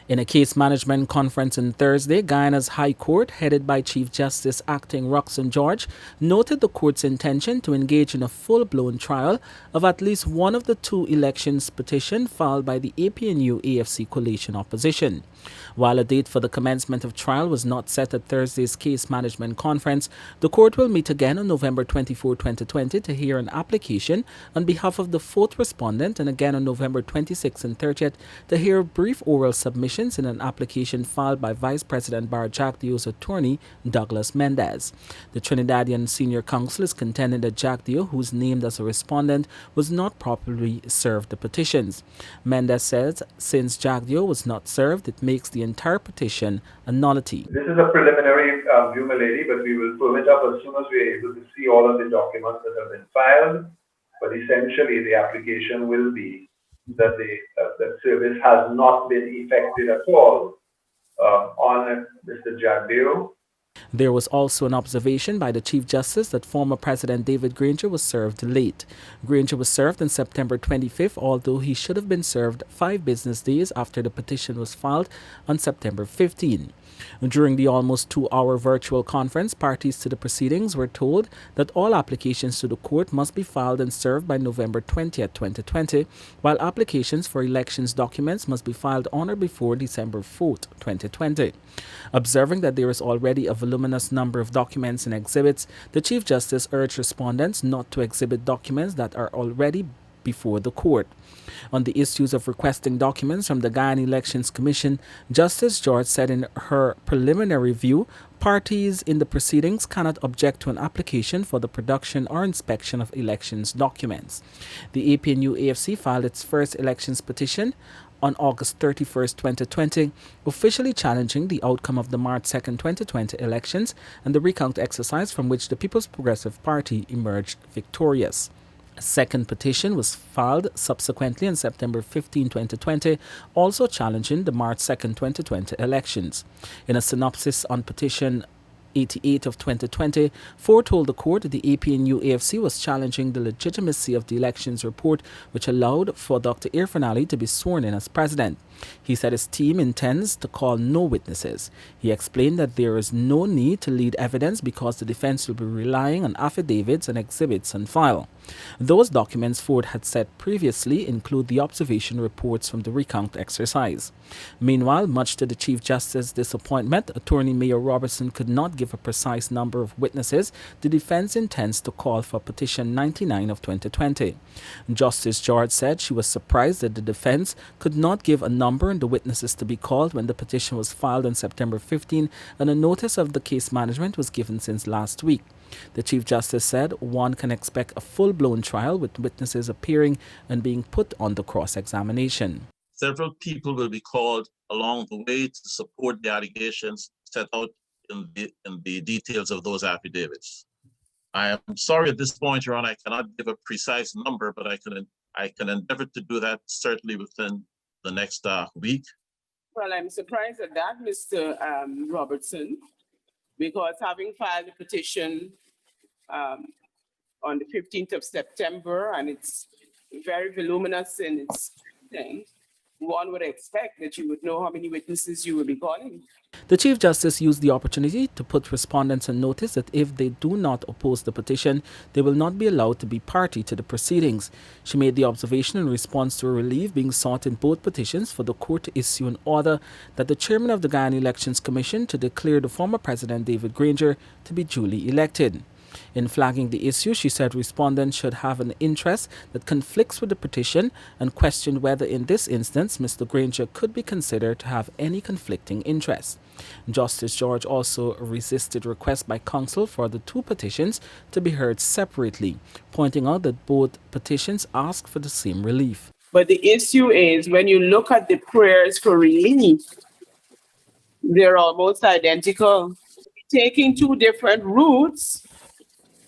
In a case management conference on Thursday, Guyana's High Court, headed by Chief Justice Acting Roxanne George, noted the court's intention to engage in a full-blown trial of at least one of the two elections petition filed by the APNU+AFC coalition opposition. While a date for the commencement of trial was not set at Thursday's case management conference, the court will meet again on November 24, 2020 to hear an application on behalf of the fourth respondent and again on November 26 and 30th to hear brief oral submissions in an application filed by Vice President Bar Jack Dio's attorney, Douglas Mendez. The Trinidadian senior counsel is contending that Jack Dio, who is named as a respondent, was not properly served the petitions. Mendez says since Jack Dio was not served, it makes the entire petition a nullity. This is a preliminary view, my lady, but we will pull it up as soon as we are able to see all of the documents that have been filed. But essentially, the application will be that the service has not been effected at all on Mr. Jack Dio. There was also an observation by the Chief Justice that former President David Granger was served late. Granger was served on September 25th, although he should have been served 5 business days after the petition was filed on September 15. During the almost 2-hour virtual conference, parties to the proceedings were told that all applications to the court must be filed and served by November 20th, 2020, while applications for elections documents must be filed on or before December 4th, 2020. Observing that there is already a voluminous number of documents and exhibits, the Chief Justice urged respondents not to exhibit documents that are already before the court. On the issues of requesting documents from the Guyana Elections Commission, Justice George said in her preliminary view, parties in the proceedings cannot object to an application for the production or inspection of elections documents. The APNU+AFC filed its first elections petition on August 31st, 2020, officially challenging the outcome of the March 2nd, 2020 elections and the recount exercise from which the People's Progressive Party emerged victorious. A second petition was filed subsequently on September 15, 2020, also challenging the March 2nd, 2020 elections. In a synopsis on petition 88 of 2020, foretold the court that the APNU+AFC was challenging the legitimacy of the elections report, which allowed for Dr. Irfan Ali to be sworn in as president. He said his team intends to call no witnesses. He explained that there is no need to lead evidence because the defense will be relying on affidavits and exhibits on file. Those documents, Ford had said previously, include the observation reports from the recount exercise. Meanwhile, much to the Chief Justice's disappointment, Attorney Mayor Robertson could not give a precise number of witnesses the defense intends to call for Petition 99 of 2020. Justice George said she was surprised that the defense could not give a number on the witnesses to be called when the petition was filed on September 15 and a notice of the case management was given since last week. The Chief Justice said one can expect a full-blown trial with witnesses appearing and being put under cross-examination. Several people will be called along the way to support the allegations set out in the details of those affidavits. I am sorry at this point, Your Honor, I cannot give a precise number, but I can endeavor to do that certainly within the next week. Well, I'm surprised at that, Mr. Robertson, because having filed a petition on the 15th of September, and it's very voluminous in its thing, one would expect that you would know how many witnesses you will be calling. The Chief Justice used the opportunity to put respondents on notice that if they do not oppose the petition, they will not be allowed to be party to the proceedings. She made the observation in response to a relief being sought in both petitions for the court to issue an order that the chairman of the Guyana Elections Commission to declare the former President David Granger to be duly elected. In flagging the issue, she said respondents should have an interest that conflicts with the petition and questioned whether in this instance Mr. Granger could be considered to have any conflicting interests. Justice George also resisted requests by counsel for the two petitions to be heard separately, pointing out that both petitions ask for the same relief. But the issue is when you look at the prayers for relief, they're almost identical. Taking two different routes,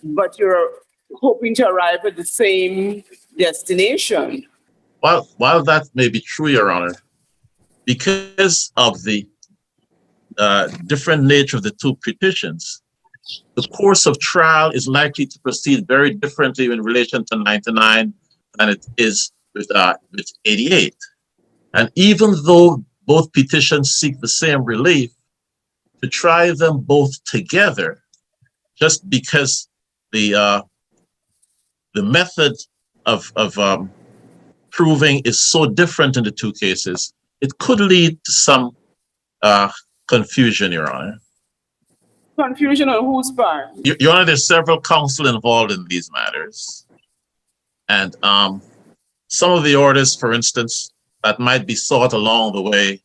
but you're hoping to arrive at the same destination. While that may be true, Your Honor, because of the different nature of the two petitions, the course of trial is likely to proceed very differently in relation to 99 than it is with 88. And even though both petitions seek the same relief, to try them both together, just because the method of proving is so different in the two cases, it could lead to some confusion, Your Honor. Confusion on whose part? Your Honor, there's several counsel involved in these matters. And some of the orders, for instance, that might be sought along the way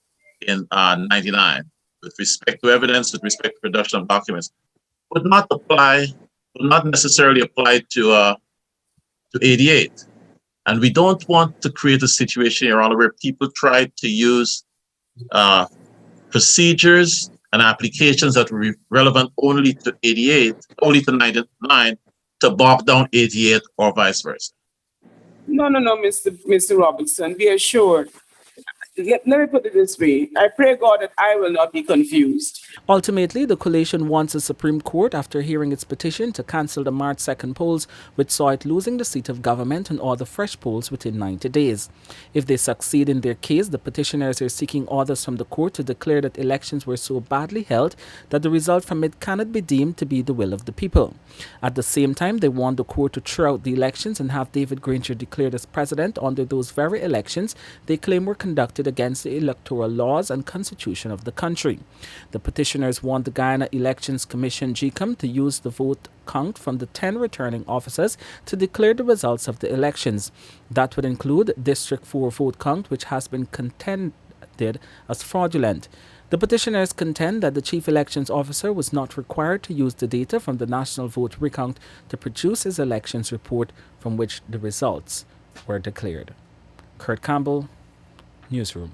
in 99, with respect to evidence, with respect to production of documents, would not necessarily apply to 88. And we don't want to create a situation, Your Honor, where people try to use procedures and applications that were relevant only to 88, only to 99, to bog down 88 or vice versa. No, Mr. Robertson, be assured. Let me put it this way. I pray God that I will not be confused. Ultimately, the coalition wants the Supreme Court, after hearing its petition, to cancel the March 2nd polls, which saw it losing the seat of government, and order fresh polls within 90 days. If they succeed in their case, the petitioners are seeking orders from the court to declare that elections were so badly held that the result from it cannot be deemed to be the will of the people. At the same time, they want the court to throw out the elections and have David Granger declared as president under those very elections they claim were conducted against the electoral laws and constitution of the country. The petitioners want the Guyana Elections Commission (GECOM) to use the vote count from the 10 returning officers to declare the results of the elections. That would include District 4 vote count, which has been contended as fraudulent. The petitioners contend that the chief elections officer was not required to use the data from the national vote recount to produce his elections report from which the results were declared. Kurt Campbell, Newsroom.